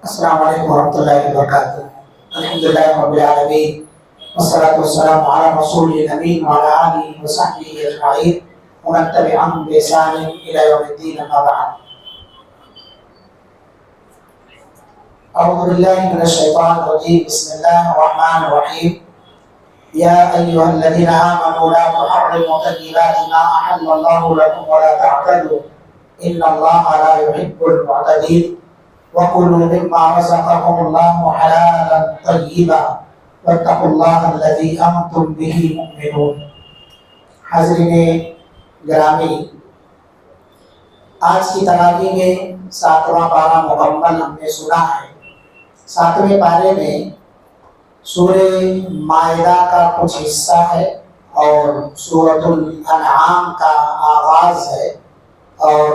السلام علیکم ورحمۃ اللہ وبرکاتہ۔ الحمد للہ رب العالمین والصلاة والسلام علی رسول الامین وعلی آلہ وصحبہ اجمعین ومن تبعهم بإحسان إلی یوم الدین، اما بعد۔ اعوذ باللہ من الشیطان الرجیم، بسم اللہ الرحمن الرحیم۔ یا ایھا الذین آمنوا لا تحرموا طیبات ما أحل اللہ لکم ولا تعتدوا ان اللہ لا يحب المعتدین وَكُلُوا مِمَّا رَزَقَكُمُ اللَّهُ حَلَالًا طَيِّبًا وَاتَّقُوا اللَّهَ الَّذِي أَنْتُمْ بِهِ مُؤْمِنُونَ۔ حاضرین گرامی، آج کی تراویح میں 7واں پارہ مکمل ہم نے سنا ہے۔ 7ویں پارے میں سورہ مائدہ کا کچھ حصہ ہے اور سورۃ الانعام کا آغاز ہے، اور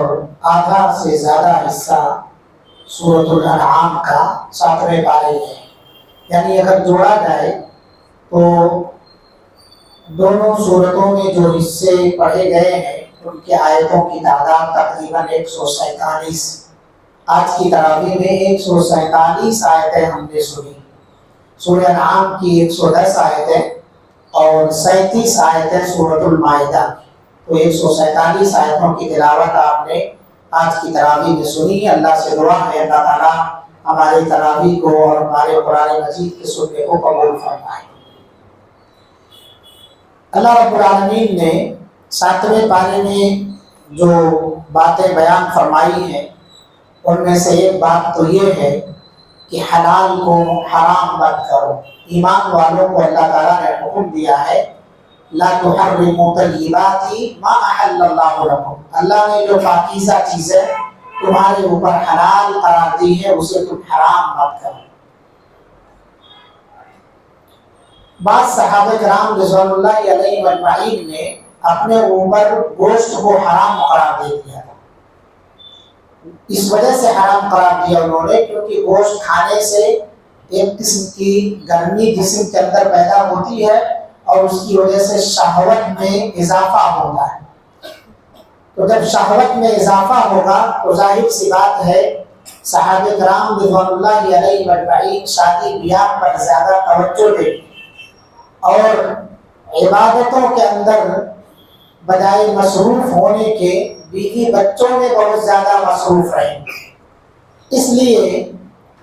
آدھا سے زیادہ حصہ سورۃ الانعام کا 7ویں پارے میں ہے۔ یعنی اگر جوڑا جائے تو دونوں سورتوں میں جو حصے پڑھے گئے ہیں ان کے آیتوں کی تعداد تقریباً 147۔ آج کی تراویح میں 147 آیتیں ہم نے سنی۔ سورہ انعام کی 110 آیتیں اور 37 آیتیں سورۃ المائدہ، تو 147 آیتوں کی تلاوت آپ نے آج کی تراویح میں سنی ہے۔ اللہ سے دعا ہے اللہ تعالیٰ ہماری تراویح کو اور ہمارے قرآن مجید کے سننے کو قبول فرمائے۔ اللہ رب العالمین نے 7ویں پارے میں جو باتیں بیان فرمائی ہیں ان میں سے ایک بات تو یہ ہے کہ حلال کو حرام مت کرو۔ ایمان والوں کو اللہ تعالیٰ نے حکم دیا ہے لا تحرموا طیبات ما احل اللہ لکم، اللہ نے جو پاکیزہ چیزیں تمہارے اوپر حلال قرار دی ہے اسے تم حرام مت کرو۔ بعض صحابہ کرام رضوان اللہ علیہم اجمعین نے اپنے اوپر گوشت کو حرام قرار دے دیا تھا۔ اس وجہ سے حرام قرار دیا انہوں نے کیونکہ گوشت کھانے سے ایک قسم کی گرمی جسم کے اندر پیدا ہوتی ہے اور اس کی وجہ سے شہوت میں اضافہ ہوتا ہے۔ تو جب شہوت میں اضافہ ہوگا تو ظاہر سی بات ہے صحابہ کرام رضوان اللہ علیہم اجمعین شادی بیاہ پر زیادہ توجہ دیں اور عبادتوں کے اندر بجائے مصروف ہونے کے بیوی بچوں میں بہت زیادہ مصروف رہیں۔ اس لیے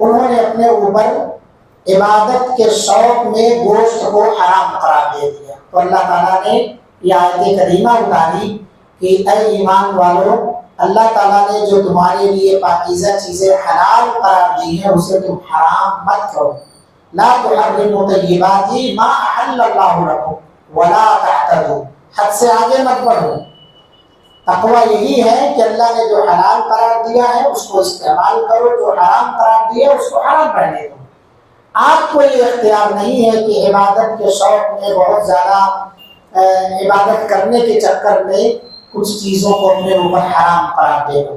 انہوں نے اپنے اوپر عبادت کے شوق میں گوشت کو حرام قرار دے دیا۔ تو اللہ تعالیٰ نے یہ آیت کریمہ اتاری کہ اے ایمان والو، اللہ تعالیٰ نے جو تمہارے لیے پاکیزہ چیزیں حلال قرار دی ہیں اسے تم حرام مت کرو۔ لا تحرموا طیبات ما احل اللہ لکم ولا تعتدوا، حد سے آگے مت بڑھو۔ تقویٰ یہی ہے کہ اللہ نے جو حلال قرار دیا ہے اس کو استعمال کرو، جو حرام قرار دیا ہے اس کو حرام رہنے دو۔ آپ کو یہ اختیار نہیں ہے کہ عبادت کے شوق میں بہت زیادہ عبادت کرنے کے چکر میں کچھ چیزوں کو اپنے اوپر حرام قرار دے دو۔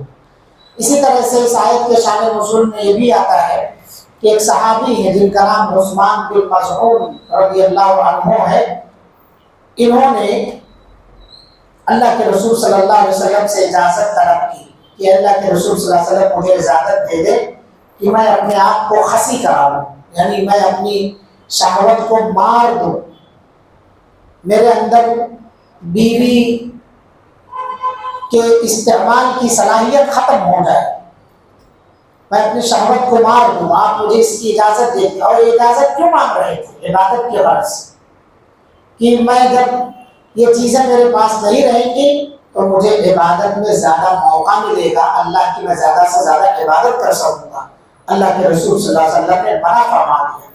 اسی طرح سے اس آیت کے شان نزول میں یہ بھی آتا ہے کہ ایک صحابی ہے جن کا نام عثمان بن مظعون رضی اللہ عنہ ہے، انہوں نے اللہ کے رسول صلی اللہ علیہ وسلم سے اجازت طلب کی کہ اللہ کے رسول صلی اللہ علیہ وسلم مجھے اجازت دے دے کہ میں اپنے آپ کو خسی کرا لوں، یعنی میں اپنی شہوت کو مار دوں، میرے اندر بیوی کے استعمال کی صلاحیت ختم ہو جائے، میں اپنی شہوت کو مار دوں، آپ مجھے اس کی اجازت دے دیں۔ اور یہ اجازت کیوں مانگ رہے تھے؟ عبادت کے غرض سے کہ میں جب یہ چیزیں میرے پاس نہیں رہیں گی تو مجھے عبادت میں زیادہ موقع ملے گا، اللہ کی میں زیادہ سے زیادہ عبادت کر سکوں گا۔ اللہ کے رسول صلی اللہ علیہ وسلم نے منع فرما دیا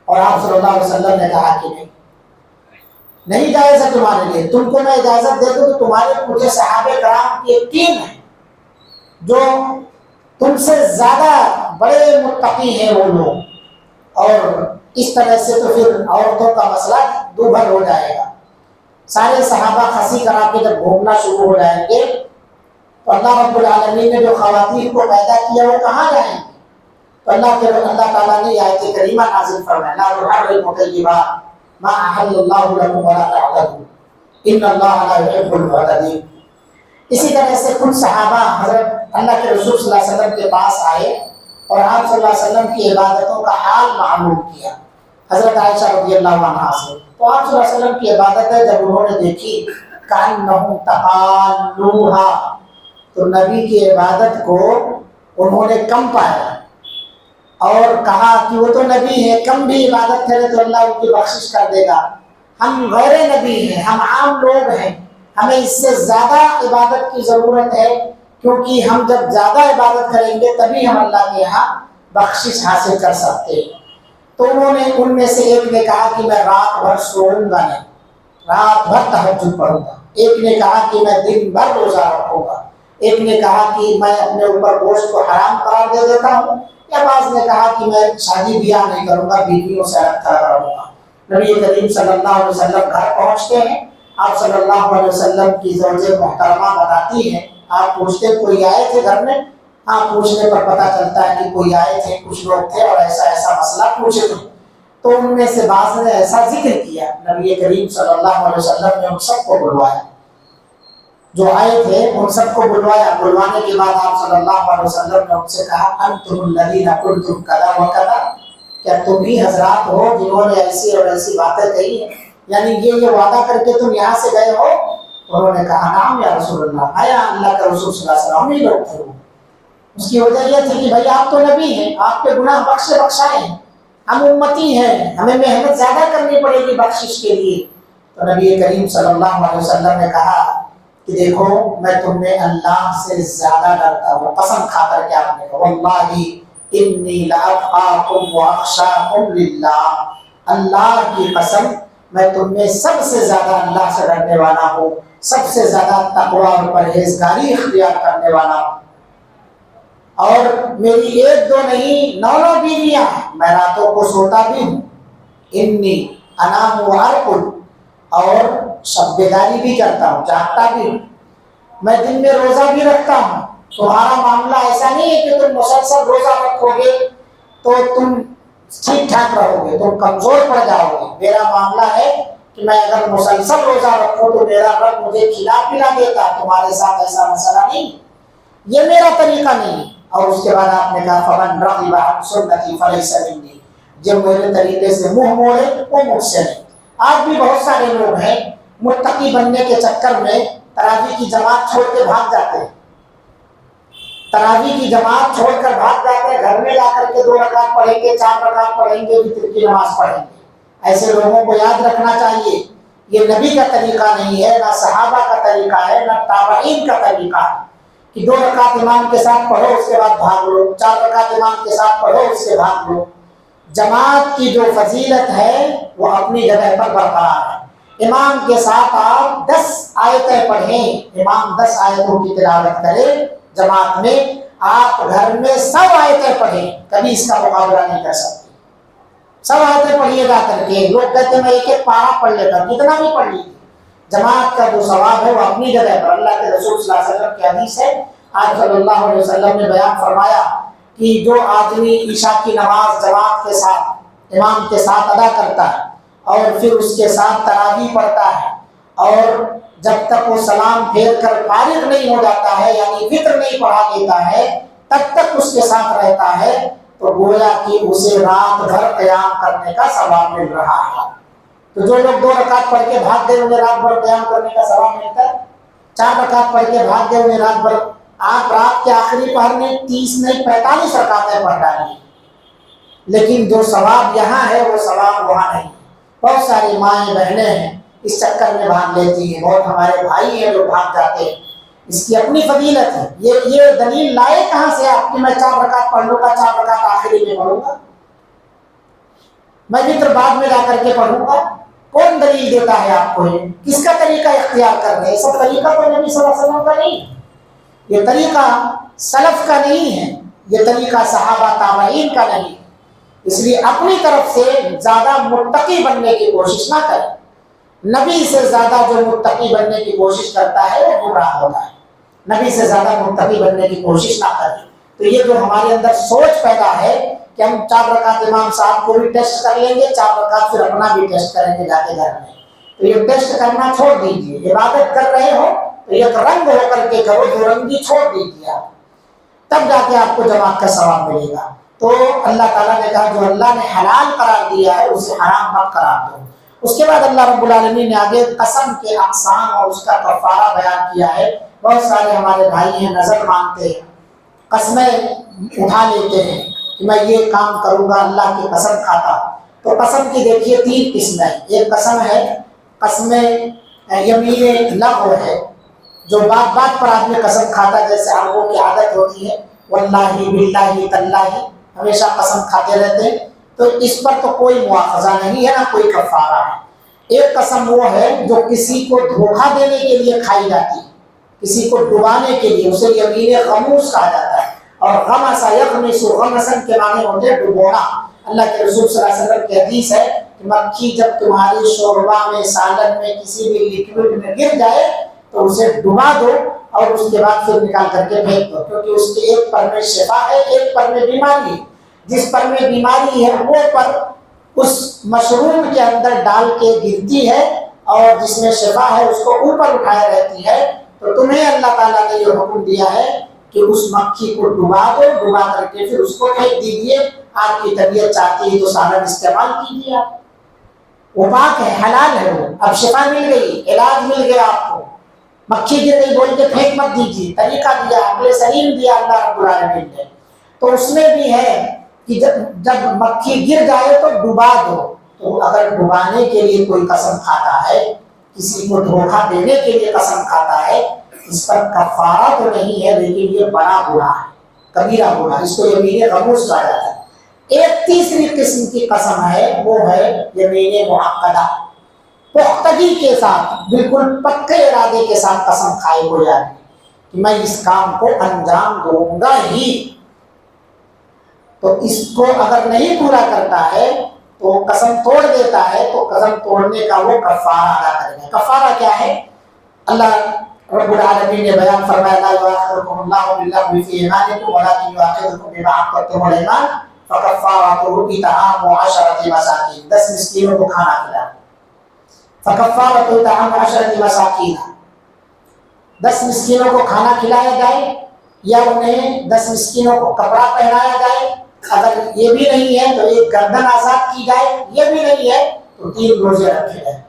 اور آپ صلی اللہ علیہ وسلم نے کہا کہ نہیں جائز ہے تمہارے لیے، تم کو میں اجازت دے دوں تو تمہارے مجھے صحابہ کرام کی ایک ٹیم ہے جو تم سے زیادہ بڑے متقی ہیں وہ لوگ، اور اس طرح سے تو پھر عورتوں کا مسئلہ دوبھر ہو جائے گا۔ سارے صحابہ خسی کرا کے جب گھومنا شروع ہو جائیں گے تو اللہ رب العالمین نے جو خواتین کو پیدا کیا وہ کہاں جائیں گے؟ تو اللہ تعالیٰ نے آیت کریمہ نازل فرمایا لا تحرموا طیبات ما احل اللہ لکم ولا تعتدوا ان اللہ لا يحب المعتدین۔ اسی طرح سے کچھ صحابہ حضرت اللہ کے رسول صلی اللہ علیہ وسلم کے پاس آئے اور آپ صلی اللہ علیہ وسلم کی عبادتوں کا حال معلوم کیا حضرت عائشہ رضی اللہ عنہا سے۔ تو آپ صلی اللہ علیہ وسلم کی عبادتیں جب انہوں نے دیکھی کأنہم تقالوہا، تو نبی کی عبادت کو انہوں نے کم پایا اور کہا کہ وہ تو نبی ہے، کم بھی عبادت کرے تو اللہ ان کی بخشش کر دے گا، ہم غیر نبی ہیں، ہم عام لوگ ہیں، ہمیں اس سے زیادہ عبادت کی ضرورت ہے، کیونکہ ہم جب زیادہ عبادت کریں گے تبھی ہم اللہ کے یہاں بخشش حاصل کر سکتے ہیں۔ تو انہوں نے ان میں سے ایک نے کہا کہ میں رات بھر سوؤں گا نہیں، رات بھر تہجد پڑھوں گا، ایک نے کہا کہ میں دن بھر روزہ رکھوں گا، ایک نے کہا کہ میں اپنے اوپر گوشت کو حرام قرار دے دیتا ہوں، یا بعض نے کہا کہ میں شادی بیاہ نہیں کروں گا، بیویوں سے الگ رہوں گا۔ نبی کریم صلی اللہ علیہ وسلم گھر پہنچتے ہیں، آپ صلی اللہ علیہ وسلم کی زوجہ محترمہ بتاتی ہیں، آپ پوچھتے کوئی آئے تھے گھر میں؟ ہاں، پوچھنے پر پتہ چلتا ہے کہ کوئی آئے تھے، کچھ لوگ تھے اور ایسا ایسا مسئلہ پوچھے تھے۔ تو ان میں سے بعض نے ایسا ذکر کیا، نبی کریم صلی اللہ علیہ وسلم نے ان سب کو بلوایا، جو آئے تھے ان سب کو بلوایا۔ بلوانے کے بعد آپ صلی اللہ علیہ وسلم نے ان سے کہا انتم الذین قلتم کذا و کذا، کیا تم ہی حضرات ہو جنہوں نے ایسی اور ایسی باتیں کہی ہیں، یعنی یہ وعدہ کر کے تم یہاں سے گئے ہو؟ انہوں نے کہا نعم یا رسول اللہ، آیا اللہ کا رسول صلی اللہ علیہ وسلم، ہم ہی لوگ تھے۔ اس کی وجہ یہ تھی کہ بھائی آپ تو نبی ہیں، آپ کے گناہ بخشائے ہیں، ہم امتی ہیں، ہمیں محنت زیادہ کرنی پڑے گی بخشش کے لیے۔ تو نبی کریم صلی اللہ علیہ وسلم نے کہا کہ دیکھو میں تم میں اللہ سے زیادہ ڈرتا ہوں، قسم کھا کر کے آپ نے کہا واللہ انی لاتقاکم واخشاکم للہ، اللہ کی قسم میں تم میں سب سے زیادہ اللہ سے ڈرنے والا ہوں، سب سے زیادہ تقوی اور پرہیزگاری اختیار کرنے والا ہوں۔ اور میری ایک دو نہیں 9 بیویاں ہیں، میں راتوں کو سوتا بھی ہوں، انی انام وارقد، اور شب بیداری بھی کرتا ہوں، جاگتا بھی ہوں، میں دن میں روزہ بھی رکھتا ہوں۔ تمہارا معاملہ ایسا نہیں ہے کہ تم مسلسل روزہ رکھو گے تو تم ٹھیک ٹھاک رہو گے، تم کمزور پڑ جاؤ گے۔ میرا معاملہ ہے کہ میں اگر مسلسل روزہ رکھوں تو میرا رب مجھے کھلا پلا دیتا، تمہارے ساتھ ایسا مسئلہ نہیں، یہ میرا طریقہ نہیں۔ اور اس کے بعد آپ نے کہا فمن رغب عن سنتی فلیس منی، جو میرے طریقے سے منہ موڑے وہ مجھ سے نہیں۔ آج بھی بہت سارے لوگ ہیں متقی بننے کے چکر میں تراویح کی جماعت چھوڑ کے بھاگ جاتے ہیں، تراویح کی جماعت چھوڑ کر بھاگ جاتے ہیں، گھر میں لا کر کے 2 رکعت پڑھیں گے، 4 رکعت پڑھیں گے، وتر کی نماز پڑھیں گے۔ ایسے لوگوں کو یاد رکھنا چاہیے یہ نبی کا طریقہ نہیں ہے، نہ صحابہ کا طریقہ ہے، نہ تابعین کا طریقہ ہے کہ 2 رکعت امام کے ساتھ پڑھو اس کے بعد بھاگ لو، 4 رکعت امام کے ساتھ پڑھو اس کے بھاگ لو۔ جماعت کی جو فضیلت ہے وہ اپنی جگہ پر برقرار ہے۔ امام کے ساتھ آپ 10 آیتیں پڑھیں، امام 10 آیتوں کی تلاوت کرے جماعت میں، آپ گھر میں 100 آیتیں پڑھیں، کبھی اس کا مقابلہ نہیں کر سکتے۔ 100 آیتیں پڑھیے گا کر کے، لوگ کہتے ہیں میں ایک ایک پارہ پڑھ لیتا، کتنا بھی پڑھ لیجیے، جماعت کا جو ثواب ہے وہ اپنی جگہ پر۔ اللہ کے رسول صلی اللہ علیہ وسلم کی حدیث ہے، آج صلی اللہ علیہ وسلم نے بیان فرمایا کہ جو آدمی عشاء کی نماز جماعت کے ساتھ امام کے ساتھ ادا کرتا ہے اور پھر اس کے ساتھ تراویح پڑھتا ہے اور جب تک وہ سلام پھیر کر فارغ نہیں ہو جاتا ہے، یعنی وتر نہیں پڑھا لیتا ہے، تب تک اس کے ساتھ رہتا ہے، تو گویا کہ اسے رات بھر قیام کرنے کا ثواب مل رہا ہے۔ تو جو لوگ 2 رکعت پڑھ کے بھاگ گئے انہیں رات بھر قیام کرنے کا ثواب ملتا ہے، 4 رکعت پڑھ کے بھاگ گئے انہیں رات بھر، آپ رات کے آخری پہر میں 30 نہیں 45 رکعتیں پڑھ ڈالیے، لیکن جو ثواب یہاں ہے وہ ثواب وہاں نہیں۔ بہت ساری مائیں بہنیں ہیں اس چکر میں بھاگ لیتی ہیں، بہت ہمارے بھائی ہیں جو بھاگ جاتے ہیں، اس کی اپنی فضیلت ہے۔ یہ دلیل لائے کہاں سے آپ کہ میں 4 رکعت پڑھ لوں گا، 4 رکعت آخری میں پڑھوں گا، میں وتر بعد میں جا کر کے پڑھوں گا؟ کون دلیل دیتا ہے آپ کو؟ کس کا طریقہ اختیار کر رہے ہیں؟ سب طریقہ تو نبی صلی اللہ علیہ وسلم کا نہیں، یہ طریقہ سلف کا نہیں ہے، یہ طریقہ صحابہ تابعین کا نہیں، اس لیے اپنی طرف سے زیادہ متقی بننے کی کوشش نہ کریں۔ نبی سے زیادہ جو متقی بننے کی کوشش کرتا ہے وہ گمراہ ہوتا ہے، نبی سے زیادہ متقی بننے کی کوشش نہ کریں۔ تو یہ جو ہمارے اندر سوچ پیدا ہے کہ ہم 4 رکعت امام صاحب کو بھی ٹیسٹ کر لیں گے، 4 رکعت پھر اپنا بھی ٹیسٹ کریں گے جا کے گھر میں، تو یہ ٹیسٹ کرنا چھوڑ دیجیے۔ عبادت کر رہے ہو تو ایک رنگ ہو کر کے کرو، 2 رنگی چھوڑ دیجیے آپ، تب جا کے آپ کو جماعت کا ثواب ملے گا۔ تو اللہ تعالیٰ نے کہا جو اللہ نے حلال قرار دیا ہے اسے حرام مت قرار دو۔ اس کے بعد اللہ رب العالمین نے آگے قسم کے اقسام اور اس کا کفارہ بیان کیا ہے۔ بہت سارے ہمارے بھائی ہیں نظر مانتے ہیں، قسمیں اٹھا لیتے ہیں کہ میں یہ کام کروں گا، اللہ کی قسم کھاتا۔ تو قسم کی دیکھیے 3 قسمیں، ایک قسم ہے قسم یمین لغو ہے، جو بات بات پر آدمی قسم کھاتا ہے، جیسے عربوں کی عادت ہوتی ہے واللہ باللہ تاللہ، ہمیشہ قسم کھاتے رہتے ہیں، تو اس پر تو کوئی مواخذہ نہیں ہے، نہ کوئی کفارہ ہے۔ ایک قسم وہ ہے جو کسی کو دھوکہ دینے کے لیے کھائی جاتی ہے، کسی کو ڈبانے کے لیے، اسے یمین غموس کہا جاتا ہے۔ اور غمس یغمس، غمسن کے معنی ہوتے ہیں ڈبونا۔ اللہ کے رسول صلی اللہ علیہ وسلم کی حدیث ہے کہ مکھی جب تمہاری شوربہ میں، سالن میں، کسی بھی لیکوڈ میں گر جائے تو اسے ڈبا دو اور اس کے بعد پھر نکال کر کے پھینک دو، کیونکہ اس کے ایک پر میں شفا ہے، ایک پر میں بیماری ہے۔ جس پر میں بیماری ہے وہ پر اس مشروم کے اندر ڈال کے گرتی ہے، اور جس میں شفا ہے اس کو اوپر اٹھائے رہتی ہے۔ تو تمہیں اللہ تعالیٰ نے یہ حکم دیا ہے کہ اس مکھی کو ڈبا دو، ڈبا کر کے پھر اس کو پھینک دیجیے۔ آپ کی طبیعت چاہتی ہے تو سالن استعمال کیجیے، آپ وہ پاک ہے، حلال ہے، وہ اب شفا مل گئی، علاج مل گیا آپ کو۔ مکھی گر گئی بول کے پھینک مت دیجیے، طریقہ دیا، عقل سلیم دیا اللہ رب العالمین نے۔ تو اس میں بھی ہے کہ جب مکھی گر جائے تو ڈبا دو۔ تو اگر ڈبانے کے لیے کوئی قسم کھاتا ہے، کسی کو دھوکہ دینے کے لیے قسم کھاتا ہے، اس پر کفارہ تو نہیں ہے، لیکن یہ بڑا گناہ ہے، کبیرہ گناہ، اس کو یمین غموس کہا جاتا ہے۔ ایک تیسری قسم کی قسم ہے، وہ ہے یمین معقدہ، پختگی کے ساتھ، بالکل پکے ارادے کے ساتھ قسم کھائی ہو جاتی کہ میں اس کام کو انجام دوں گا ہی۔ تو اس کو اگر نہیں پورا کرتا ہے تو قسم توڑ دیتا ہے، تو قسم توڑنے کا وہ کفارہ ادا کرے گا۔ کفارہ کیا ہے؟ اللہ رب العالمین نے بیان فرمایا لا یؤاخذکم اللہ باللغو فی ایمانکم ولکن یؤاخذکم بما عقدتم الایمان فکفارتہ اطعام 10 مساکین، 10 مسکینوں کو کھانا کھلانا۔ فکفارتہ اطعام 10 مساکین، 10 مسکینوں کو کھانا کھلایا جائے یا انہیں 10 مسکینوں کو کپڑا پہنایا جائے۔ اگر یہ بھی نہیں ہے تو ایک گردن آزاد کی جائے، یہ بھی نہیں ہے تو 3 روزے رکھے جائیں،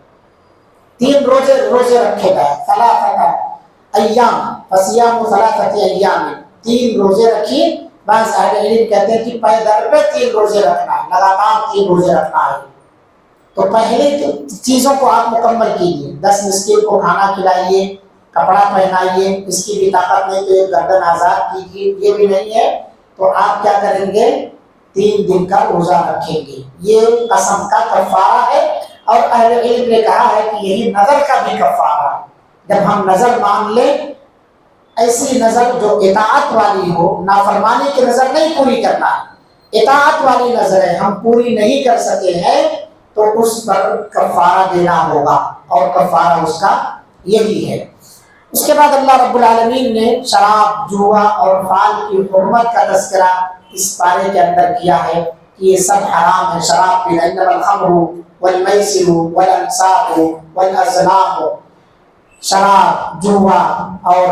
3 روزے رکھے جائیں۔ ثلاثۃ ایام فصیام 3 ایام، 3 روزے رکھیے۔ بعض اہل علم کہتے ہیں کہ پے در پہ 3 روزے رکھنا ہے، لگاتار 3 روزے رکھنا ہے۔ تو پہلے چیزوں کو آپ مکمل کیجیے، 10 مسکین کو کھانا کھلائیے، کپڑا پہنائیے، اس کی بھی طاقت نہیں تو ایک گردن آزاد کیجیے، یہ بھی نہیں ہے تو آپ کیا کریں گے؟ 3 دن کا روزہ رکھیں گے۔ یہ قسم کا کفارہ ہے، اور اہل علم نے کہا ہے کہ یہی نظر کا بھی کفارہ ہے۔ جب ہم نظر مان لیں، ایسی نظر جو اطاعت والی ہو، نافرمانی کی نظر نہیں پوری کرنا ہے، اطاعت والی نظریں ہم پوری نہیں کر سکے ہیں تو اس پر کفارہ دینا ہوگا، اور کفارہ اس کا یہی ہے۔ اس کے بعد اللہ رب العالمین نے شراب، جوا اور فال کی حرمت کا تذکرہ اس پارے کے اندر کیا ہے کہ یہ سب حرام ہے۔ شراب پینا، انما الخمر والمیسر والانصاب والازلام، شراب، جوا اور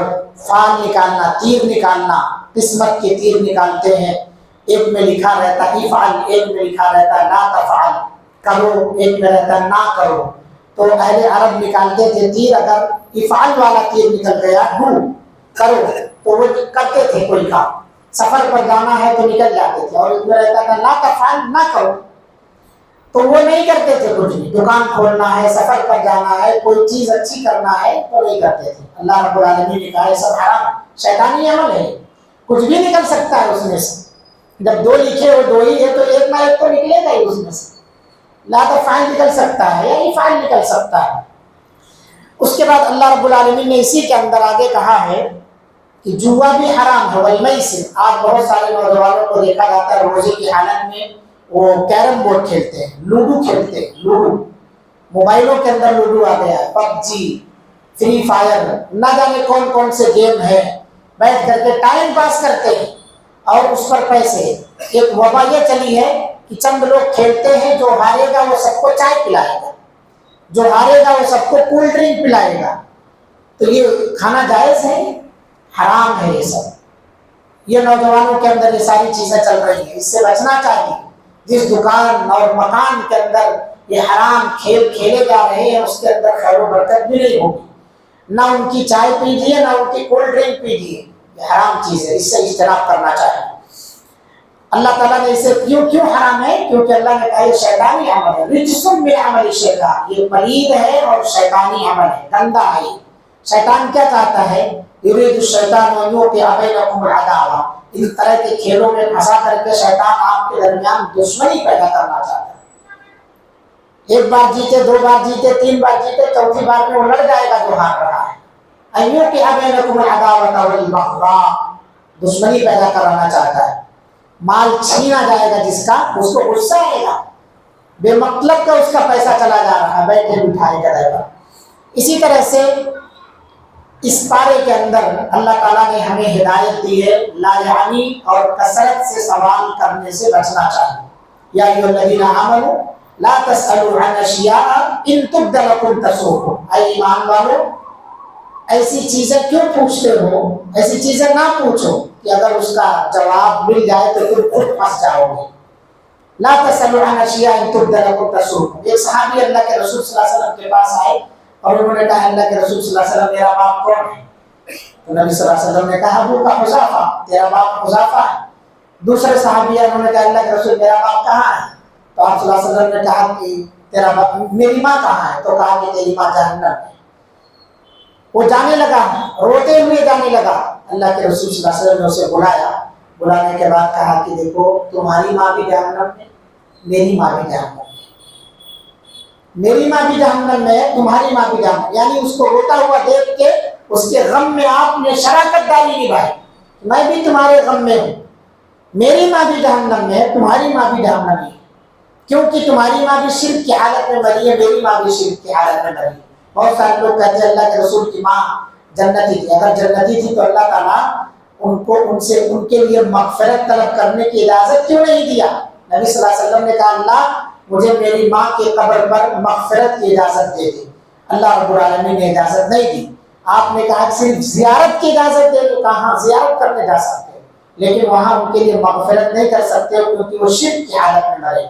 فال نکالنا، تیر نکالنا، قسمت کے تیر نکالتے ہیں، ایک میں لکھا رہتا افعل، ایک میں لکھا رہتا لا تفعل، کرو، ایک میں رہتا نہ کرو۔ تو اہل عرب نکالتے تھے تیر، اگر افعال والا تیر نکل گیا، کرو، تو وہ کرتے تھے کوئی کام، سفر پر جانا ہے تو نکل جاتے تھے، اور اس میں رہتا تھا لا تفعل، نہ کرو، تو وہ نہیں کرتے تھے کچھ بھی۔ دکان کھولنا ہے، سفر پر جانا ہے، کوئی چیز اچھی کرنا ہے تو نہیں کرتے تھے۔ اللہ رب العالمین نے کہا ہے سب حرام، شیطانی عمل ہے، کچھ بھی نکل سکتا ہے اس میں سے۔ جب 2 لکھے ہو 2 ہی ہے تو ایک نہ ایک تو نکلے گا ہی اس میں سے، لا تفعل نکل سکتا ہے یا افعل نکل سکتا ہے۔ اس کے بعد اللہ رب العالمین نے اسی کے اندر آگے کہا ہے کہ جوا بھی حرام ہے، والمیسر۔ آج بہت سارے نوجوانوں کو دیکھا جاتا ہے روزے کی حالت میں وہ کیرم بورڈ کھیلتے ہیں، لوڈو کھیلتے ہیں، لوڈو، موبائلوں کے اندر لوڈو آ گیا ہے، پب جی، فری فائر، نہ جانے کون کون سے گیم ہیں، بیٹھ کر کے ٹائم پاس کرتے ہیں اور اس پر پیسے۔ ایک وبا یہ چلی ہے کہ چند لوگ کھیلتے ہیں، جو ہارے گا وہ سب کو چائے پلائے گا، جو ہارے گا وہ سب کو کولڈ ڈرنک پلائے گا۔ تو یہ کھانا جائز ہے؟ حرام ہے یہ سب، یہ نوجوانوں کے اندر یہ ساری چیزیں چل رہی ہیں، اس سے بچنا چاہیے۔ جس دکان اور مکان کے اندر یہ حرام کھیل کھیلے جا رہے ہیں اس کے اندر خیر و برکت بھی نہیں ہوگی، نہ ان کی چائے پیجیے نہ ان کی کولڈ ڈرنک پیجیے، یہ حرام چیز ہے، اس سے اجتناب کرنا چاہیے۔ اللہ تعالیٰ نے اسے کیوں حرام ہے؟ کیونکہ اللہ نے کہا یہ شیطانی عمل ہے، رجس من عمل شیطان، یہ پلید ہے اور شیطانی عمل ہے، گندا ہے۔ شیطان کیا چاہتا ہے؟ یرید الشیطان ان یوقع بینکم العداوہ، اس طرح کے کھیلوں میں پھنسا کر کے شیطان آپ کے درمیان دشمنی پیدا کرنا چاہتا ہے۔ ایک بار جیتے، دو بار جیتے، تین بار جیتے، چوتھی بار میں وہ لڑ جائے گا جو ہار رہا ہے۔ ان یوقع بینکم العداوہ والبغضاء، دشمنی پیدا کرانا چاہتا ہے۔ مال چھینا جائے گا جس کا، اس کو غصہ آئے گا، بے مطلب کا اس کا پیسہ چلا جا رہا ہے بیٹھے بٹھائے جگہ پر۔ اسی طرح سے اس پارے کے اندر اللہ تعالیٰ نے ہمیں ہدایت دی ہے لا یعنی اور کثرت سے سوال کرنے سے بچنا چاہیے۔ یا ایھا الذین آمنوا لا تسألوا عن اشیاء ان تبد لکم تسؤکم، اے ایمان والو ایسی چیزیں کیوں پوچھتے ہو؟ ایسی چیزیں نہ پوچھو کہ اگر اس کا جواب مل جائے تو تم خود پھنس جاؤ گے۔ لا تسألوا عن اشیاء ان تبد لکم تسؤکم۔ ایک صحابی اللہ کے رسول صلی اللہ علیہ وسلم کے پاس آئے اور انہوں نے کہا اللہ کے رسول صلی اللہ علیہ وسلم میرا باپ کون ہے؟ تو نبی صلی اللہ علیہ وسلم نے کہا ابو کا حذیفہ، تیرا باپ حذیفہ ہے۔ دوسرے صحابی انہوں نے کہا اللہ کے رسول میرا باپ کہاں ہے؟ تو آپ صلی اللہ علیہ وسلم نے کہا کہ تیرا باپ، میری ماں کہاں ہے؟ تو کہا کہ تیری ماں جہنم میں۔ وہ جانے لگا، روتے ہوئے جانے لگا۔ اللہ کے رسول صلی اللہ علیہ وسلم نے اسے بلایا، بلانے کے بعد کہا کہ دیکھو تمہاری ماں بھی جہنم میں، میری ماں بھی جہنم میں، میری ماں بھی جہنم میں ہے، تمہاری ماں بھی جہنم میں۔ یعنی اس کو روتا ہوا دیکھ کے اس کے غم میں آپ نے شراکت داری نبھائی، میں بھی تمہارے غم میں ہوں، میری ماں بھی جہنم میں ہے، تمہاری ماں بھی جہنم میں ہے، کیونکہ تمہاری ماں بھی شرک کی حالت میں مری ہے، میری ماں بھی شرک کی حالت میں مری ہے۔ بہت سارے لوگ کہتے ہیں اللہ کے رسول کی ماں جنتی تھی، اگر جنتی تھی تو اللہ تعالیٰ ان کے لیے مغفرت طلب کرنے کی اجازت کیوں نہیں دیا؟ نبی صلی اللہ علیہ وسلم نے کہا اللہ مجھے میری ماں کے قبر پر مغفرت کی اجازت دے دی، اللہ رب العالمین نے اجازت نہیں دی۔ آپ نے کہا صرف زیارت کی اجازت دے تو کہاں زیارت کرنے جا سکتے ہیں، لیکن وہاں ان کے لیے مغفرت نہیں کر سکتے کیونکہ وہ شرک کی حالت میں مرے۔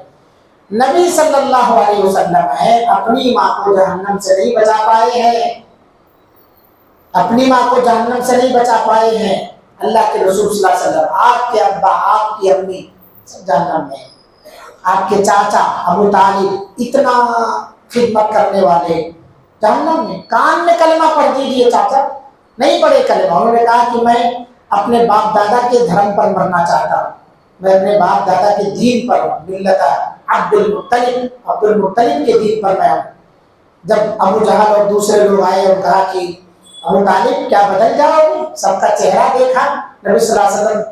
نبی صلی اللہ علیہ وسلم ہے اپنی ماں کو جہنم سے نہیں بچا پائے ہیں، اپنی ماں کو جہنم سے نہیں بچا پائے ہیں، اللہ کے رسول صلی اللہ علیہ وسلم، آپ کے ابا آپ کی امی جہنم میں، آپ کے چاچا ابو طالب اتنا خدمت کرنے والے جہنم میں۔ کان میں کلمہ پڑھ دیجیے، چاچا نہیں پڑھے کلمہ، انہوں نے کہا کہ میں اپنے باپ دادا کے دھرم پر مرنا چاہتا ہوں، میں اپنے باپ دادا کے دین پر ہوں، ملت عبد المطلب کے دین پر میں ہوں۔ جب ابو جہل اور دوسرے لوگ آئے اور کہا کہ ابو طالب کیا بدل جاؤ گے؟ سب کا چہرہ دیکھا، نبی صلی اللہ علیہ وسلم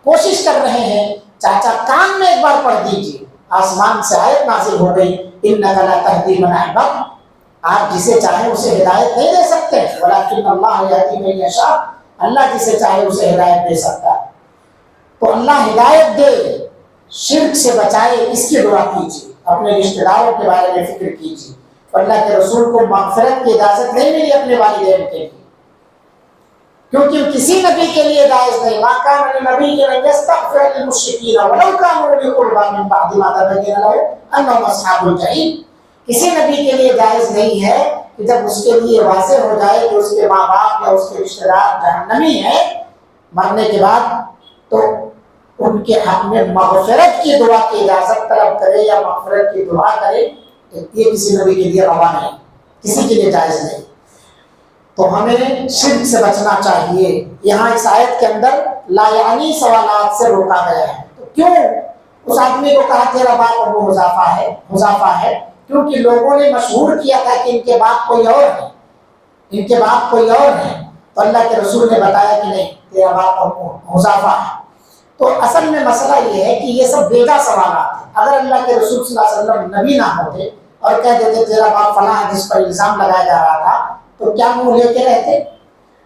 کوشش کر رہے ہیں چاچا کان میں ایک بار پڑھ دیجیے، آسمان سے آیت نازل ہو گئی انک لا تہدی من احببت، آپ جسے چاہیں اسے ہدایت نہیں دے سکتے، ولکن اللہ یہدی من یشاء، اللہ جسے چاہے اسے ہدایت دے سکتا ہے۔ تو اللہ ہدایت دے، شرک سے بچائے، اس کی دعا کیجیے، اپنے رشتہ داروں کے بارے میں فکر کیجیے۔ اللہ کے رسول کو مغفرت کی اجازت نہیں ملی اپنے والدین کے لیے، کیونکہ کسی نبی کے لیے جائز نہیں، ما کان لنبی ان یستغفر للمشرکین ولو کانوا اولی قربی من بعد ما تبین لهم انهم اصحاب الجحیم۔ کسی نبی کے لیے جائز نہیں ہے کہ جب اس کے لیے واضح ہو جائے کہ اس کے ماں باپ یا اس کے رشتہ دار جہنمی ہیں مرنے کے بعد، تو ان کے حق میں مغفرت کی دعا کی اجازت طلب کرے یا مغفرت کی دعا کرے، یہ کسی نبی کے لیے روا نہیں، کسی کے لیے جائز نہیں۔ تو ہمیں شرک سے بچنا چاہیے۔ یہاں اس آیت کے اندر لا یعنی سوالات سے روکا گیا ہے۔ تو کیوں اس آدمی کو کہا تیرا باپ ابو حذیفہ ہے؟ کیونکہ لوگوں نے مشہور کیا تھا کہ ان کے باپ کوئی اور ہے، ان کے باپ کوئی اور ہے، تو اللہ کے رسول نے بتایا کہ نہیں تیرا باپ ابو حذیفہ ہے۔ تو اصل میں مسئلہ یہ ہے کہ یہ سب بیجا سوالات ہیں۔ اگر اللہ کے رسول صلی اللہ علیہ وسلم نبی نہ ہوتے اور کہہ دیتے تیرا باپ فلاں ہے جس پر الزام لگایا جا رہا تھا، تو کیا منہ لے کے رہتے؟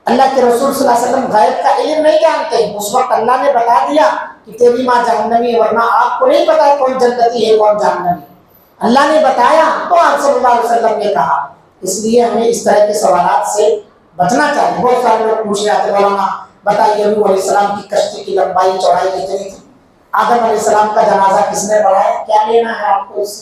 اللہ کے رسول صلی اللہ علیہ وسلم غیب کا علم نہیں جانتے، اس وقت اللہ نے بتا دیا کہ تیری ماں جہنمی، ورنہ آپ کو نہیں پتا کون جنتی ہے کون جہنمی، اللہ نے بتایا تو آپ صلی اللہ علیہ وسلم نے کہا۔ اس لیے ہمیں اس طرح کے سوالات سے بچنا چاہیے۔ بہت سارے لوگ پوچھ رہے تھے مولانا بتائیے نوح علیہ السلام کی کشتی کی لمبائی چوڑائی کتنی تھی؟ آدم علیہ السلام کا جنازہ کس نے پڑھایا؟ کیا لینا ہے آپ کو اس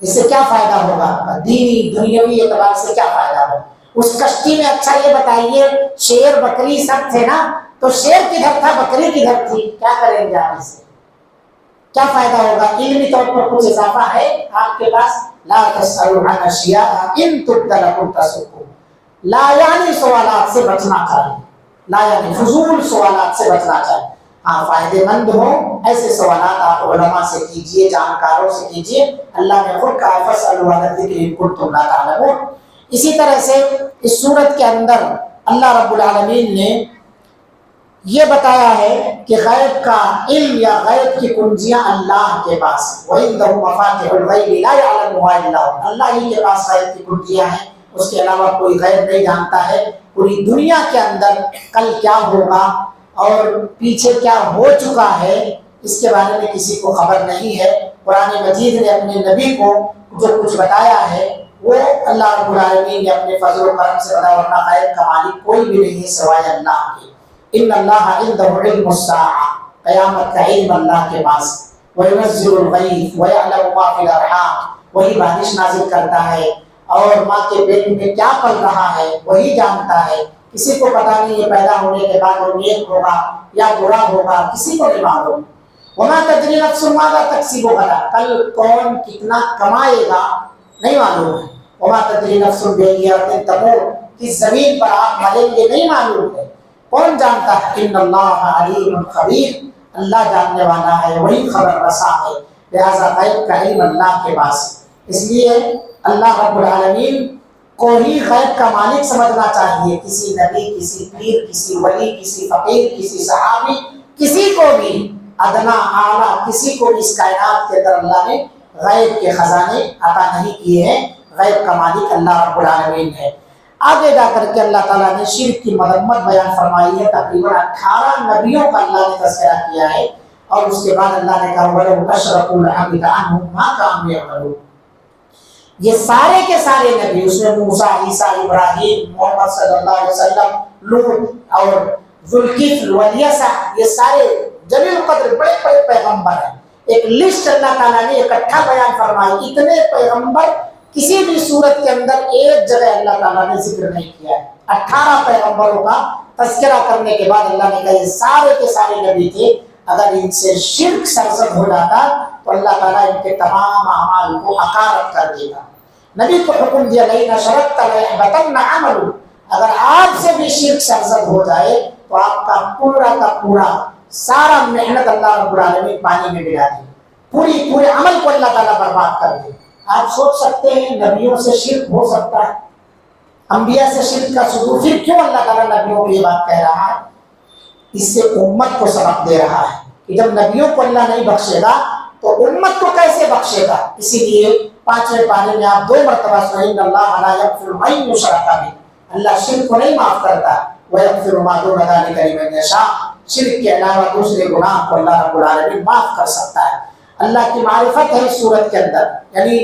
سے کیا فائدہ ہوگا آپ کا؟ دینی دنیاوی اعتبار سے کیا فائدہ ہوگا اس کشتی میں؟ اچھا یہ بتائیے، شیر بکری سب تھے نا، تو شیر کدھر تھا، بکری کدھر تھی؟ کیا کریں گے آپ اس سے؟ کیا فائدہ ہوگا؟ علمی طور پر کچھ اضافہ ہے آپ کے پاس؟ لا تسألوا عن اشیاء ان تبد لکم تسؤکم، لا یعنی سوالات سے بچنا چاہیے، لا یعنی فضول سوالات سے بچنا چاہیے۔ ہاں فائدے مند ہوں ایسے سوالات آپ علماء سے کیجئے، جانکاروں سے کیجئے۔ اللہ نے خود کہا فاسألوا اہل الذکر ان کنتم لا تعلمون۔ اسی طرح سے اس سورت کے اندر اللہ رب العالمین نے یہ بتایا ہے کہ غیب کا علم یا غیب کی کنجیاں اللہ کے پاس، وَعِندَهُ مَفَاتِحُ الْغَيْبِ لَا يَعْلَمُهَا إِلَّا هُوَ، اللہ ہی کے پاس غیب کی کنجیاں ہیں، اس کے علاوہ کوئی غیب نہیں جانتا ہے۔ پوری دنیا کے اندر کل کیا ہوگا اور پیچھے کیا ہو چکا ہے اس کے بارے میں کسی کو خبر نہیں ہے۔ قرآن مجید نے اپنے نبی کو جو کچھ بتایا ہے وہ اللہ رب العالمین نے اپنے فضل و کرم سے بتایا، ورنہ غیب کا مالک کوئی بھی نہیں ہے سوائے اللہ کے۔ ان اللہ عنده علم الساعہ، قیامت کا علم اللہ کے پاس، وینزل الغیث ویعلم ما فی الارحام، وہی بارش نازل کرتا ہے اور ماں کے پیٹ میں کیا پل رہا ہے وہی جانتا ہے۔ کسی کو پتا نہیں ہے پیدا ہونے کے بعد وہ نیک ہوگا یا برا ہوگا، کسی کو نہیں معلوم۔ وما تدری نفس ماذا تکسب غدا، کل کون کتنا کمائے گا نہیں معلوم ہے۔ وما تدری نفس بأی ارض تموت، کس زمین پر آپ مریں گے نہیں معلوم ہے، کون جانتا ہے؟ ان اللہ علیم خبیر، اللہ جاننے والا ہے، وہی خبر رساں ہے، لہذا غیب کا علم اللہ کے پاس۔ اس لیے اللہ رب العالمین کو ہی غیب کا مالک سمجھنا چاہیے، کسی نبی، کسی پیر، کسی ولی، کسی فقیر، کسی صحابی، کسی کو بھی ادنا اعلیٰ کسی کو اس کائنات کے اندر اللہ نے غیب کے خزانے عطا نہیں کیے ہیں۔ غیب کا مالک اللہ رب العالمین ہے۔ آگے جا کر کے اللہ تعالیٰ نے شرک کی مذمت بیان فرمائی ہے، تقریباً 18 نبیوں کا اللہ نے تذکرہ کیا ہے، اور اس کے بعد اللہ نے کہا وَلَوْ أَشْرَكُوا لَحَبِطَ عَنْهُمْ مَا كَانُوا يَعْمَلُونَ۔ یہ سارے کے سارے نبی، اس میں موسیٰ، عیسیٰ، ابراہیم، محمد صلی اللہ علیہ وسلم، لوط اور ذوالکفل والیسع، یہ سارے جلیل القدر بڑے بڑے پیغمبر ہیں۔ ایک لسٹ اللہ تعالیٰ نے اکٹھا بیان فرمائی، اتنے پیغمبر کسی بھی صورت کے اندر ایک جگہ اللہ تعالیٰ نے ذکر نہیں کیا ہے۔ 18 پیغمبروں کا تذکرہ کرنے کے بعد اللہ نے کہا یہ سارے کے سارے نبی تھے، اگر ان سے شرک سرزد ہو جاتا تو اللہ تعالیٰ ان کے تمام اعمال کو حقارت کر دے گا۔ نبی کو حکم دیا لئن اشرکت لیحبطن عملک، اگر آپ سے بھی شرک سرزد ہو جائے تو آپ کا پورا سارا محنت اللہ رب العالمین پانی میں ملا دے، پورے عمل کو اللہ تعالیٰ برباد کر دے۔ آپ سوچ سکتے ہیں نبیوں سے شرک ہو سکتا ہے؟ انبیاء سے شرک کا صدور، پھر کیوں اللہ تعالیٰ نبیوں کو یہ بات کہہ رہا ہے؟ اس سے امت کو سبق دے رہا ہے کہ جب نبیوں کو اللہ نہیں بخشے گا تو امت کو کیسے بخشے گا۔ اسی لیے 5ویں پارے میں آپ 2 مرتبہ سنیں اللہ لا یغفر من یشرک بہ، اللہ شرک کو نہیں معاف کرتا، ویغفر ما دون ذلک لمن یشاء، شرک کے علاوہ دوسرے گناہ کو اللہ رب العالمین معاف کر سکتا ہے۔ اللہ کی معرفت ہے اس صورت کے اندر، یعنی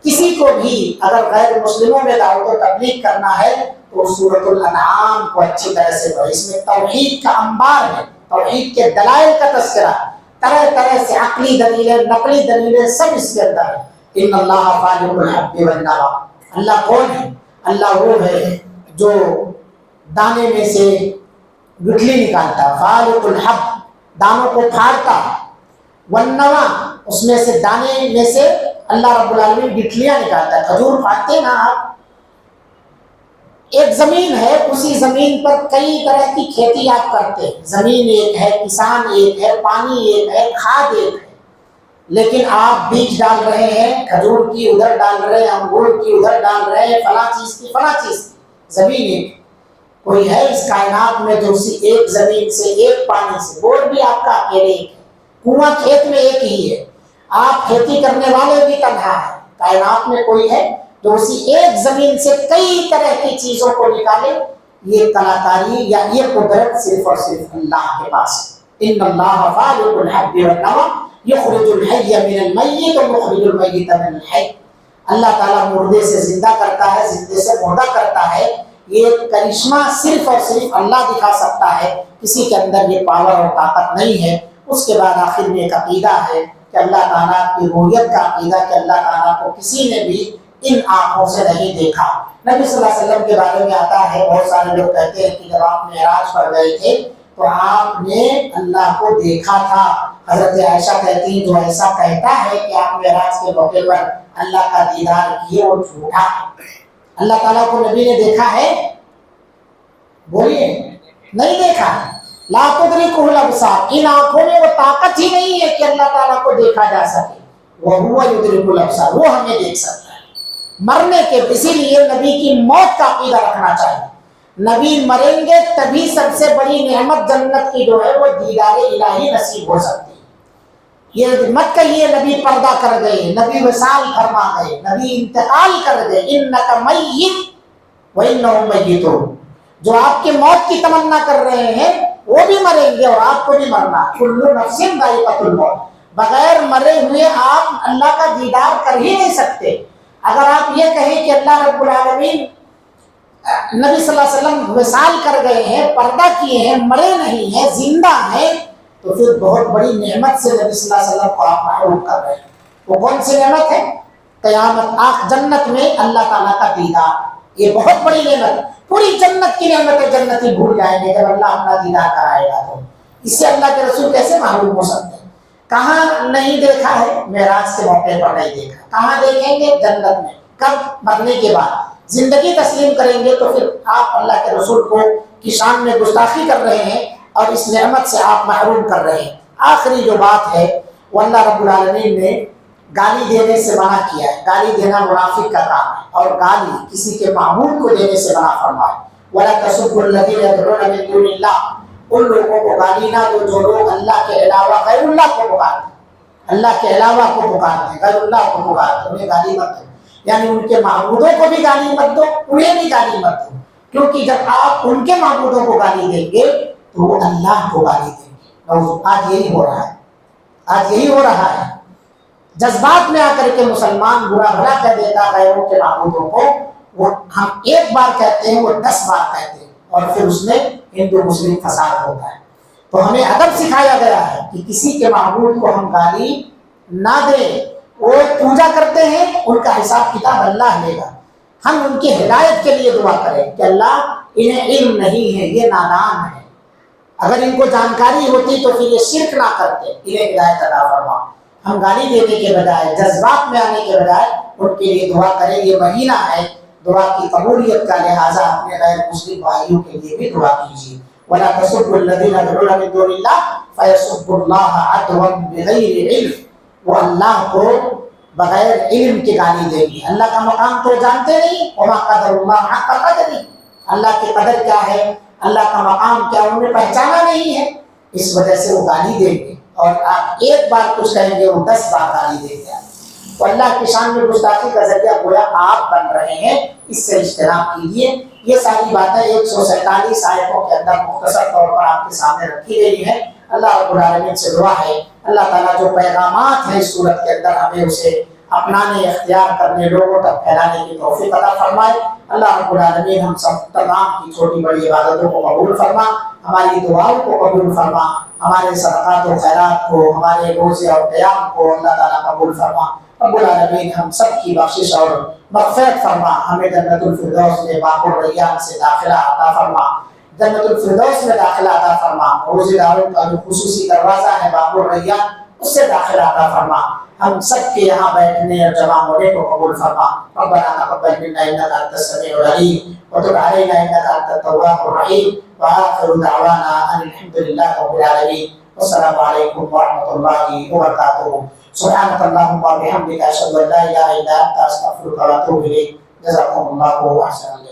کسی کو بھی اگر غیر مسلموں میں دعوت و تبلیغ کرنا ہے تو سورۃ الانعام کو اچھی طرح سے پڑھیں، اس میں توحید کا انبار ہے، توحید کے دلائل کا تذکرہ، طرح طرح سے عقلی دلیلیں، نقلی دلیلیں سب اس کے اندر ہے۔ ان اللہ خالق الحب والنوى، اللہ کون ہے؟ اللہ وہ ہے جو دانے میں سے گٹھلی نکالتا، خالق الحب دانوں کو پھاڑتا، والنوى اس میں سے دانے میں سے اللہ رب العالمین گٹھلیاں نکالتا ہے۔ کھجور پھاڑتے نا آپ، ایک زمین ہے، اسی زمین پر کئی طرح کی کھیتی آپ کرتے ہیں، زمین ایک ہے، کسان ایک ہے، پانی ایک ہے، کھاد ایک ہے، لیکن آپ بیج ڈال رہے ہیں، کھجور کی ادھر ڈال رہے ہیں، انگور کی ادھر ڈال رہے ہیں، فلاں چیز کی فلاں چیز کی، زمین ایک۔ کوئی ہے اس کائنات میں جو اسی ایک زمین سے، ایک پانی سے، بور بھی آپ کا اکیلے ایک ہے، کنواں کھیت میں ایک ہی ہے، آپ کھیتی کرنے والے بھی تنہا ہیں، کائنات میں کوئی ہے جو اسی ایک زمین سے کئی طرح کی چیزوں کو نکالے؟ یہ کلاکاری یا یہ قدرت صرف اور صرف اللہ کے پاس ہے۔ ان اللہ خالق الحب والنوى یخرج الحی من المیت ومخرج المیت من الحی، اللہ تعالیٰ مردے سے زندہ کرتا ہے، زندے سے مردہ کرتا ہے، یہ کرشمہ صرف اور صرف اللہ دکھا سکتا ہے، کسی کے اندر یہ پاور اور طاقت نہیں ہے۔ اس کے بعد آخر میں ایک عقیدہ ہے کہ اللہ تعالیٰ کی رؤیت کا عقیدہ، کہ اللہ تعالیٰ کو کسی نے بھی ان آنکھوں سے نہیں دیکھا۔ نبی صلی اللہ علیہ وسلم کے بارے میں آتا ہے، بہت سارے لوگ کہتے ہیں کہ جب آپ معراج پر گئے تھے تو آپ نے اللہ کو دیکھا تھا۔ حضرت عائشہ کہتی ہیں جو ایسا کہتا ہے کہ آپ معراج کے موقع پر اللہ کا دیدار کیے وہ جھوٹا ہے۔ اللہ تعالیٰ کو نبی نے دیکھا ہے؟ بولیے، نہیں دیکھا۔ لا تدرکہ الابصار، ان آنکھوں میں وہ طاقت ہی نہیں ہے کہ اللہ تعالیٰ کو دیکھا جا سکے۔ وہو یدرک الابصار، وہ ہمیں دیکھ سکتا ہے مرنے کے۔ اسی لیے نبی کی موت کا عقیدہ رکھنا چاہیے۔ نبی مریں گے تبھی سب سے بڑی نعمت جنت کی جو ہے وہ دیدار الہی نصیب ہو سکتی ہے۔ یہ مت کہیے نبی پردہ کر گئے، نبی وصال فرما گئے، نبی انتقال کر گئے۔ انک میت وانہم میتون، جو آپ کے موت کی تمنا کر رہے ہیں وہ بھی مریں گے اور آپ کو بھی مرنا۔ کل نفس ذائقۃ الموت، بغیر مرے ہوئے آپ اللہ کا دیدار کر ہی نہیں سکتے۔ اگر آپ یہ کہیں کہ اللہ رب العالمین نبی صلی اللہ علیہ وسلم وصال کر گئے ہیں، پردہ کیے ہیں، مرے نہیں ہیں، زندہ ہیں، تو پھر بہت بڑی نعمت سے نبی صلی اللہ علیہ وسلم کو آپ محروم کر رہے ہیں۔ وہ کون سی نعمت ہے؟ قیامت، جنت میں اللہ تعالیٰ کا دیدار، یہ بہت بڑی نعمت۔ پوری جنت کی نعمتیں جنتی بھول جائیں گے جب اللہ اپنا دیدار کرائے گا، تو اس سے اللہ کے رسول کیسے محروم ہو سکتے ہیں؟ کہاں نہیں دیکھا ہے؟ معراج کے موقع پر نہیں دیکھا۔ کہاں دیکھیں گے؟ جنت میں۔ کب؟ مرنے کے بعد۔ زندگی تسلیم کریں گے تو پھر آپ اللہ کے رسول کو کی شان میں گستاخی کر رہے ہیں اور اس نعمت سے آپ محروم کر رہے ہیں۔ آخری جو بات ہے وہ اللہ رب العالمین نے گالی دینے سے منع کیا ہے۔ گالی دینا منافق کا کام ہے، اور گالی کسی کے معبود کو دینے سے منع فرمایا۔ وَلَا تَسُبُّوا الَّذِينَ يَدْعُونَ مِن دُونِ اللَّهِ، ان لوگوں کو گالی نہ دو جو لوگ اللہ کے علاوہ غیر اللہ کو پکارتے ہیں، اللہ کے علاوہ کو پکارتے ہیں، غیر اللہ کو پکارتے ہیں، انہیں گالی مت دو۔ یعنی ان کے معبودوں کو بھی گالی مت دو، انہیں بھی گالی مت دو، کیونکہ جب آپ ان کے معبودوں کو گالی دیں گے تو وہ اللہ کو گالی دیں گے۔ آج یہی ہو رہا ہے، آج یہی ہو رہا ہے۔ جذبات میں آ کر کے مسلمان برا بھلا کہہ دیتا غیروں کے معبودوں کو، وہ ہم ایک بار کہتے ہیں وہ 10 بار کہتے ہیں، اور پھر اس میں ہندو مسلم فساد ہوتا ہے۔ تو ہمیں ادب سکھایا گیا ہے کہ کسی کے معبود کو ہم گالی نہ دیں۔ وہ پوجا کرتے ہیں، ان کا حساب کتاب اللہ لے گا۔ ہم ان کی ہدایت کے لیے دعا کریں کہ اللہ انہیں علم نہیں ہے، یہ نادان ہے، اگر ان کو جانکاری ہوتی تو پھر یہ شرک نہ کرتے، انہیں ہدایت عطا فرما۔ ہم گالی دینے کے بجائے، جذبات میں آنے کے بجائے ان کے لیے دعا کریں۔ یہ مہینہ ہے دعا کی قبولیت کا، لہٰذا اپنے غیر مسلم بھائیوں کے لیے بھی دعا کیجیے۔ وَلَا تَسُبُّوا الَّذِينَ يَدْعُونَ مِن دُونِ اللَّهِ فَيَسُبُّوا اللَّهَ عَدْوًا بِغَيْرِ عِلْمٍ، وہ اللہ کو بغیر علم کے گالی دیں گے۔ اللہ کا مقام تو جانتے نہیں، وَمَا قَدَرُ اللَّهَ حَقَّ قَدْرِهِ، اللہ کی قدر کیا ہے، اللہ کا مقام کیا انہوں نے پہچانا نہیں ہے، اس وجہ سے وہ گالی دیں گے۔ اور آپ ایک بار کچھ کہیں گے وہ 10 بار گالی دیں گے۔ تو اللہ کی شان میں گستاخی کا ذریعہ گویا آپ بن رہے ہیں، اس سے اجتناب کیجیے۔ یہ ساری باتیں 147 آیتوں کے اندر مختصر طور پر آپ کے سامنے رکھی گئی ہیں۔ اللہ رب العالمین سے دعا ہے اللہ تعالیٰ جو پیغامات ہیں اس صورت کے اندر ہمیں اسے اپنانے، اختیار کرنے، لوگوں تک پھیلانے کی توفیق عطا فرمائے۔ اللہ رب العالمین ہم سب تمام کی چھوٹی بڑی عبادتوں کو قبول فرما، ہماری دعاؤں کو قبول فرما، ہمارے صدقات و خیرات کو، ہمارے روزے اور قیام کو اللہ تعالیٰ قبول فرما۔ رب العالمین ہم سب کی بخشش اور مغفرت فرما، ہمیں جنت الفردوس میں باب الریان سے داخلہ عطا فرما، جنت الفردوس میں داخلہ عطا فرما۔ روزے داروں کا جو خصوصی دروازہ ہے باب الریان، اس سے داخلہ عطا فرما۔ ہم سب کے یہاں بیٹھنے اور جمع ہونے کو قبول فرما۔ ربنا تقبل منا انك انت السميع العليم وتب علينا انك انت التواب الرحيم واخر دعوانا ان الحمد لله رب العالمين والسلام عليكم ورحمة الله وبركاته۔ سبحانك اللهم وبحمدك اشهد ان لا اله الا انت استغفرك واتوب اليك۔ جزاكم الله احسن الجزاء۔